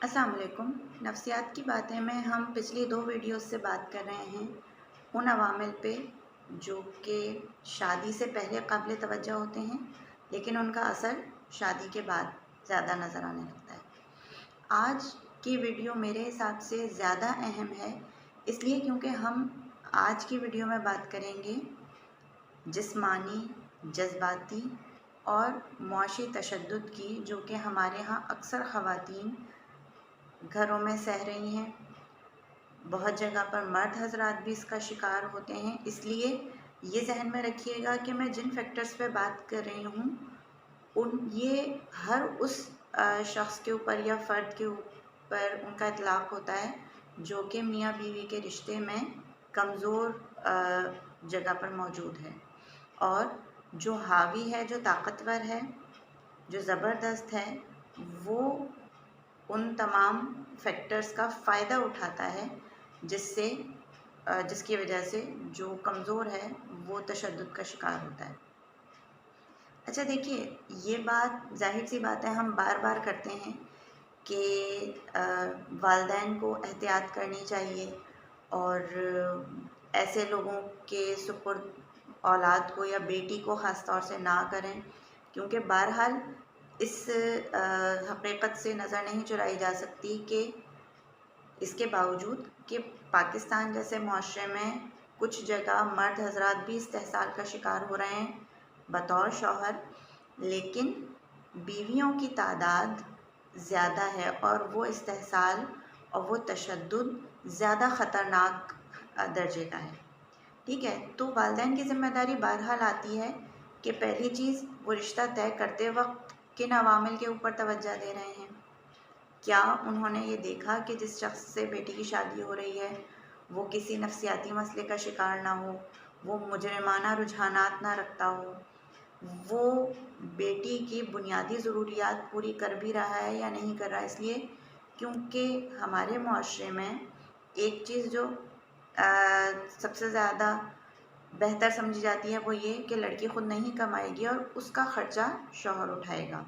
अस्सलाम वालेकुम। नफ्सियात की बातें में हम पिछली 2 वीडियोस से बात कर रहे हैं उन अवामिल पे जो कि शादी से पहले काबिल तवज्जो होते हैं, लेकिन उनका असर शादी के बाद ज़्यादा नज़र आने लगता है। आज की वीडियो मेरे हिसाब से ज़्यादा अहम है, इसलिए क्योंकि हम आज की वीडियो में बात करेंगे जिस्मानी, जज्बाती और मुआशी तशद्दुद की, जो कि हमारे यहाँ अक्सर ख़वातीन घरों में सह रही हैं। बहुत जगह पर मर्द हजरात भी इसका शिकार होते हैं। इसलिए ये जहन में रखिएगा कि मैं जिन फैक्टर्स पे बात कर रही हूँ ये हर उस शख्स के ऊपर या फ़र्द के ऊपर उनका इतलाक़ होता है जो कि मियाँ बीवी के रिश्ते में कमज़ोर जगह पर मौजूद है, और जो हावी है, जो ताकतवर है, जो ज़बरदस्त है, वो उन तमाम फैक्टर्स का फ़ायदा उठाता है जिसकी वजह से जो कमज़ोर है वो तशद्दुद का शिकार होता है। अच्छा देखिए, ये बात ज़ाहिर सी बात है, हम बार बार करते हैं कि वालिदैन को एहतियात करनी चाहिए और ऐसे लोगों के सुपुर्द औलाद को या बेटी को ख़ास तौर से ना करें, क्योंकि बहरहाल इस हकीकत से नज़र नहीं चुराई जा सकती कि इसके बावजूद कि पाकिस्तान जैसे मुआशरे में कुछ जगह मर्द हजरात भी इस्तेहसाल का शिकार हो रहे हैं बतौर शौहर, लेकिन बीवियों की तादाद ज़्यादा है और वो इस्तेहसाल और वो तशद्दुद ज़्यादा ख़तरनाक दर्जे का है। ठीक है, तो वालिदैन की ज़िम्मेदारी बहरहाल आती है कि पहली चीज़, वो रिश्ता तय करते वक्त किन अवामिल के ऊपर तवज्जो दे रहे हैं। क्या उन्होंने ये देखा कि जिस शख्स से बेटी की शादी हो रही है वो किसी नफ्सियाती मसले का शिकार ना हो, वो मुजरिमाना रुझानात ना रखता हो, वो बेटी की बुनियादी ज़रूरियात पूरी कर भी रहा है या नहीं कर रहा है। इसलिए क्योंकि हमारे मुआशरे में एक चीज़ जो सबसे ज़्यादा बेहतर समझी जाती है वो ये कि लड़की ख़ुद नहीं कमाएगी और उसका ख़र्चा शौहर उठाएगा,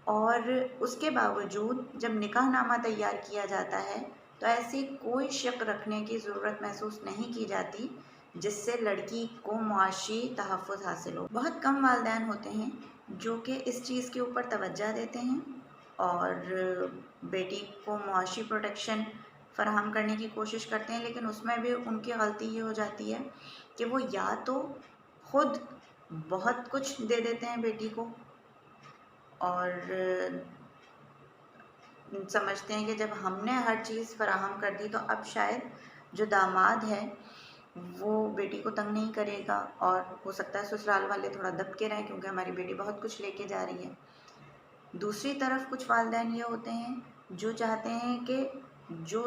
और उसके बावजूद जब निकाहनामा तैयार किया जाता है तो ऐसी कोई शक रखने की ज़रूरत महसूस नहीं की जाती जिससे लड़की को मुआशी तहफ़्फ़ुज़ हासिल हो। बहुत कम वालिदैन होते हैं जो कि इस चीज़ के ऊपर तवज्जो देते हैं और बेटी को मुआशी प्रोटेक्शन फ़राहम करने की कोशिश करते हैं, लेकिन उसमें भी उनकी गलती ये हो जाती है कि वो या तो ख़ुद बहुत कुछ दे देते हैं बेटी को और समझते हैं कि जब हमने हर चीज़ फ़राहम कर दी तो अब शायद जो दामाद है वो बेटी को तंग नहीं करेगा, और हो सकता है ससुराल वाले थोड़ा दब के रहें क्योंकि हमारी बेटी बहुत कुछ लेके जा रही है। दूसरी तरफ कुछ वालिदैन ये होते हैं जो चाहते हैं कि जो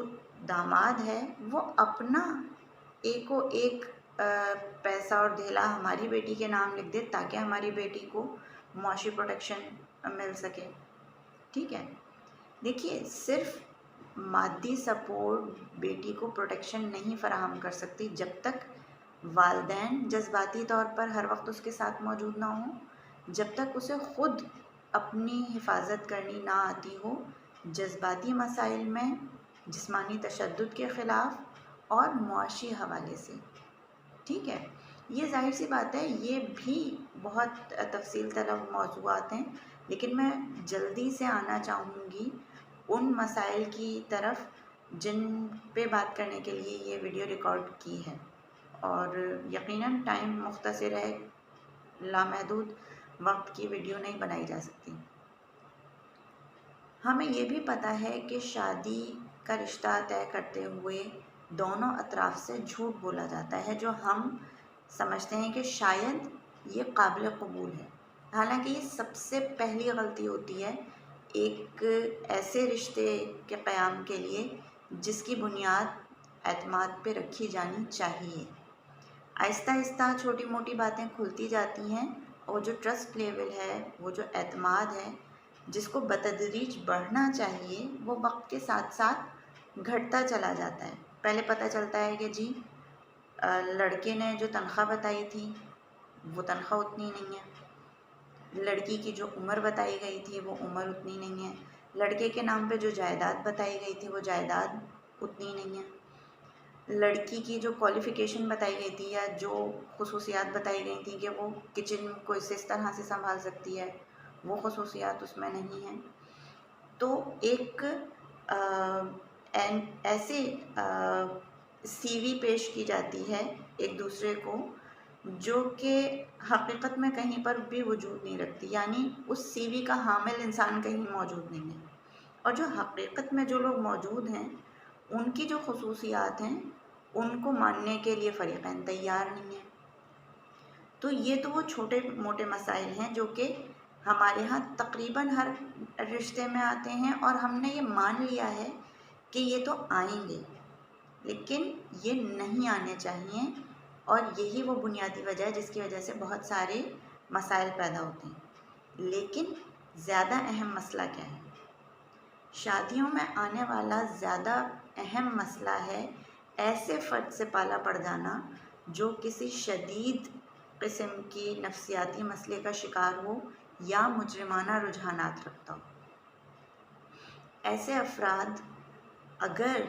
दामाद है वो अपना एको एक पैसा और धेला हमारी बेटी के नाम लिख दे ताकि हमारी बेटी को मुआशी प्रोटेक्शन मिल सके। ठीक है, देखिए, सिर्फ मादी सपोर्ट बेटी को प्रोटेक्शन नहीं फ़राहम कर सकती जब तक वालिदैन जज्बाती तौर पर हर वक्त उसके साथ मौजूद ना हो, जब तक उसे ख़ुद अपनी हिफाजत करनी ना आती हो जज्बाती मसाइल में, जिस्मानी तशद्दुद के ख़िलाफ़ और मुआशी हवाले से। ठीक है, ये ज़ाहिर सी बात है, ये भी बहुत तफसील तलब मौज़ूआत हैं, लेकिन मैं जल्दी से आना चाहूँगी उन मसाइल की तरफ जिन पे बात करने के लिए ये वीडियो रिकॉर्ड की है, और यकीनन टाइम मुख्तसर है, लामहदूद वक्त की वीडियो नहीं बनाई जा सकती। हमें ये भी पता है कि शादी का रिश्ता तय करते हुए दोनों अतराफ़ से झूठ बोला जाता है जो हम समझते हैं कि शायद ये काबिल कबूल है। हालांकि ये सबसे पहली गलती होती है एक ऐसे रिश्ते के क़याम के लिए जिसकी बुनियाद एतमाद पे रखी जानी चाहिए। आहिस्ता आहिस्ता छोटी मोटी बातें खुलती जाती हैं और जो ट्रस्ट लेवल है, वो जो एतमाद है जिसको बतदरीज बढ़ना चाहिए, वो वक्त के साथ साथ घटता चला जाता है। पहले पता चलता है कि जी लड़के ने जो तनख्वाह बताई थी वो तनख्वाह उतनी नहीं है। लड़की की जो उम्र बताई गई थी वो उम्र उतनी नहीं है। लड़के के नाम पे जो जायदाद बताई गई थी वो जायदाद उतनी नहीं है। लड़की की जो क्वालिफ़िकेशन बताई गई थी या जो ख़ुसूसियात बताई गई थी कि वो किचन को इस तरह से संभाल सकती है, वो ख़ुसूसियात उसमें नहीं हैं। तो एक ऐसे सीवी पेश की जाती है एक दूसरे को, जो कि हकीकत में कहीं पर भी वजूद नहीं रखती, यानी उस सीवी का हामिल इंसान कहीं मौजूद नहीं है। और जो हकीकत में जो लोग मौजूद हैं, उनकी जो खसूसियात हैं, उनको मानने के लिए फ़रीक़ैन तैयार नहीं हैं। तो ये तो वो छोटे मोटे मसाइल हैं जो कि हमारे यहाँ तकरीबन हर रिश्ते में आते हैं, और हमने ये मान लिया है कि ये तो आएंगे, लेकिन ये नहीं आने चाहिए। और यही वो बुनियादी वजह है जिसकी वजह से बहुत सारे मसाइल पैदा होते हैं। लेकिन ज़्यादा अहम मसला क्या है? शादियों में आने वाला ज़्यादा अहम मसला है ऐसे फ़र्द से पाला पड़ जाना जो किसी शदीद किस्म की नफ्सियाती मसले का शिकार हो या मुजरिमाना रुझानात रखता हो। ऐसे अफराद, अगर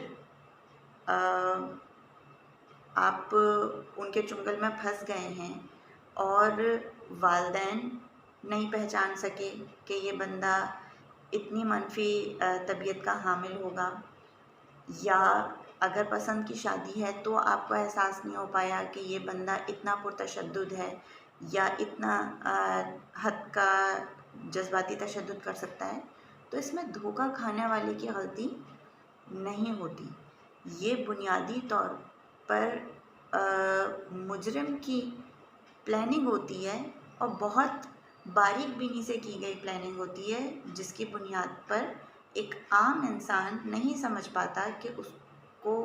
आप उनके चुंगल में फंस गए हैं और वालिदैन नहीं पहचान सके कि ये बंदा इतनी मनफी तबीयत का हामिल होगा, या अगर पसंद की शादी है तो आपको एहसास नहीं हो पाया कि ये बंदा इतना पुरतशद्दुद है या इतना हद का जज्बाती तशद्दुद कर सकता है, तो इसमें धोखा खाने वाले की गलती नहीं होती। ये बुनियादी तौर पर मुजरिम की प्लानिंग होती है, और बहुत बारीक बीनी से की गई प्लानिंग होती है, जिसकी बुनियाद पर एक आम इंसान नहीं समझ पाता कि उसको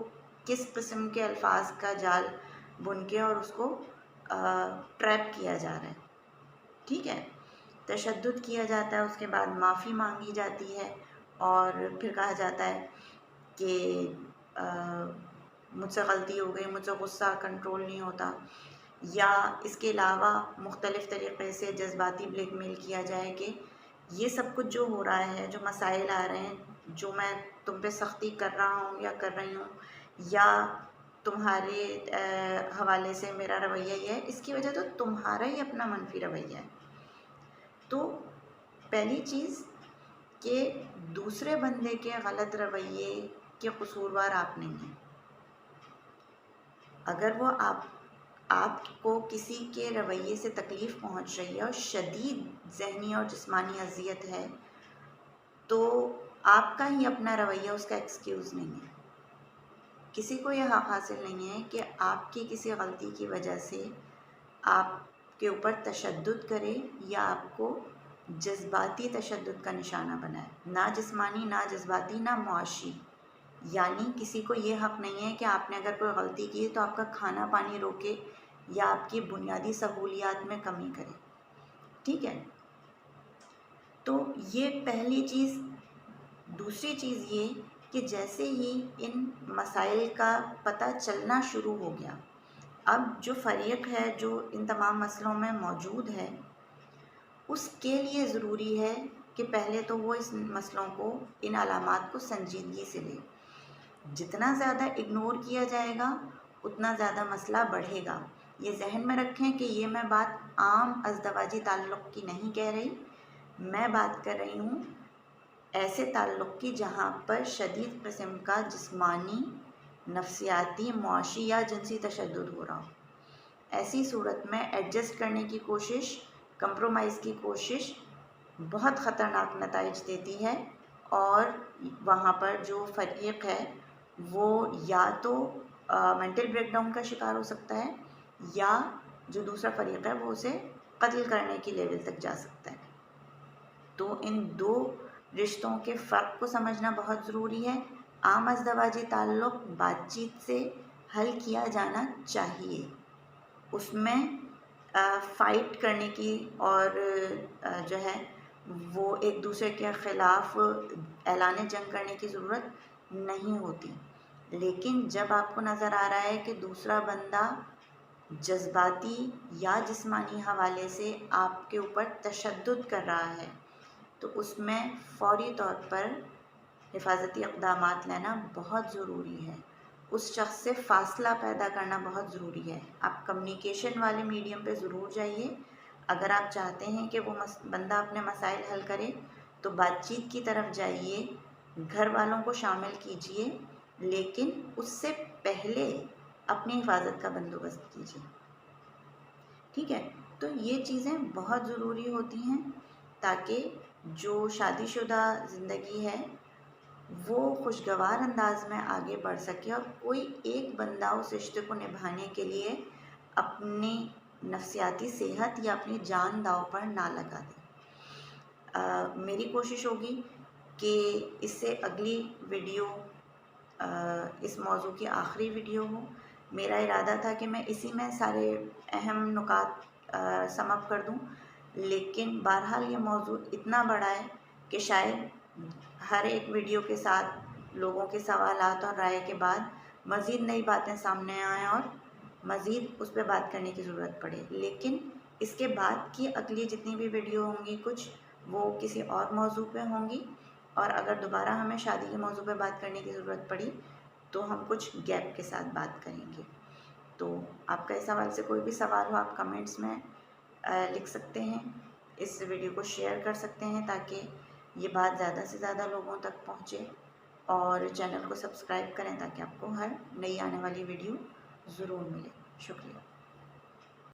किस किस्म के अल्फाज का जाल बुन के और उसको ट्रैप किया जा रहा है। ठीक है, तशद्दुद किया जाता है, उसके बाद माफ़ी मांगी जाती है, और फिर कहा जाता है कि मुझसे गलती हो गई, मुझसे गुस्सा कंट्रोल नहीं होता, या इसके अलावा मुख्तलिफ़ तरीक़े से जज्बाती ब्लैकमेल किया जाए कि ये सब कुछ जो हो रहा है, जो मसाइल आ रहे हैं, जो मैं तुम पे सख्ती कर रहा हूँ या कर रही हूँ, या तुम्हारे हवाले से मेरा रवैया ये है, इसकी वजह तो तुम्हारा ही अपना मनफी रवैया है। तो पहली चीज़ कि दूसरे बंदे के गलत रवैये के कसूरवार आप नहीं हैं। अगर वो आपको किसी के रवैये से तकलीफ़ पहुंच रही है और शदीद ज़हनी और जिस्मानी अज़ियत है, तो आपका ही अपना रवैया उसका एक्सक्यूज़ नहीं है। किसी को यह हक़ हासिल नहीं है कि आपकी किसी गलती की वजह से आपके ऊपर तशद्दुद करे या आपको जज्बाती तशद्दुद का निशाना बनाए, ना जिस्मानी, ना जज्बाती, ना मुआशी। यानी किसी को ये हक़ नहीं है कि आपने अगर कोई गलती की है तो आपका खाना पानी रोके या आपकी बुनियादी सहूलियात में कमी करे। ठीक है, तो ये पहली चीज़। दूसरी चीज़ ये कि जैसे ही इन मसाइल का पता चलना शुरू हो गया, अब जो फ़रीक़ है जो इन तमाम मसलों में मौजूद है, उसके लिए ज़रूरी है कि पहले तो वो इस मसलों को, इन अलामात को संजीदगी से ले। जितना ज़्यादा इग्नोर किया जाएगा उतना ज़्यादा मसला बढ़ेगा। ये जहन में रखें कि ये मैं बात आम अज़दवाजी ताल्लुक़ की नहीं कह रही, मैं बात कर रही हूँ ऐसे ताल्लुक़ की जहाँ पर शदीद किस्म का जिस्मानी, नफ्सियाती, मुआशी या जिनसी तशद्दुद हो रहा हो। ऐसी सूरत में एडजस्ट करने की कोशिश, कंप्रोमाइज़ की कोशिश बहुत ख़तरनाक नताइज देती है, और वहाँ पर जो फ़रीक़ है वो या तो मेंटल ब्रेकडाउन का शिकार हो सकता है, या जो दूसरा फ़रीक़ है वो उसे कत्ल करने की लेवल तक जा सकता है। तो इन दो रिश्तों के फ़र्क को समझना बहुत ज़रूरी है। आम अज़दवाजी ताल्लुक़ बातचीत से हल किया जाना चाहिए, उसमें फ़ाइट करने की और जो है वो एक दूसरे के ख़िलाफ़ ऐलान जंग करने की ज़रूरत नहीं होती। लेकिन जब आपको नज़र आ रहा है कि दूसरा बंदा जज्बाती या जिस्मानी हवाले से आपके ऊपर तशद्दुद कर रहा है, तो उसमें फ़ौरी तौर पर हिफाजती इक़दामात लेना बहुत ज़रूरी है। उस शख़्स से फ़ासला पैदा करना बहुत ज़रूरी है। आप कम्युनिकेशन वाले मीडियम पे ज़रूर जाइए। अगर आप चाहते हैं कि वो बंदा अपने मसाइल हल करे, तो बातचीत की तरफ जाइए, घर वालों को शामिल कीजिए, लेकिन उससे पहले अपनी हिफाजत का बंदोबस्त कीजिए। ठीक है, तो ये चीज़ें बहुत ज़रूरी होती हैं ताकि जो शादीशुदा ज़िंदगी है वो खुशगवार अंदाज में आगे बढ़ सके और कोई एक बंदा उस रिश्ते को निभाने के लिए अपनी नफ्सियाती सेहत या अपनी जान दांव पर ना लगा दे। मेरी कोशिश होगी कि इससे अगली वीडियो इस मौजू की आखिरी वीडियो हो। मेरा इरादा था कि मैं इसी में सारे अहम नुकात सम अप कर दूं, लेकिन बहरहाल ये मौजू इतना बड़ा है कि शायद हर एक वीडियो के साथ लोगों के सवालात और राय के बाद मज़ीद नई बातें सामने आएँ और मज़ीद उस पर बात करने की ज़रूरत पड़े। लेकिन इसके बाद की अगली जितनी भी वीडियो होंगी कुछ वो किसी और मौजू पे होंगी, और अगर दोबारा हमें शादी के मौजू पे बात करने की ज़रूरत पड़ी तो हम कुछ गैप के साथ बात करेंगे। तो आपका इस हवाले से कोई भी सवाल हो आप कमेंट्स में लिख सकते हैं। इस वीडियो को शेयर कर सकते हैं ताकि ये बात ज़्यादा से ज़्यादा लोगों तक पहुँचे, और चैनल को सब्सक्राइब करें ताकि आपको हर नई आने वाली वीडियो ज़रूर मिले। शुक्रिया।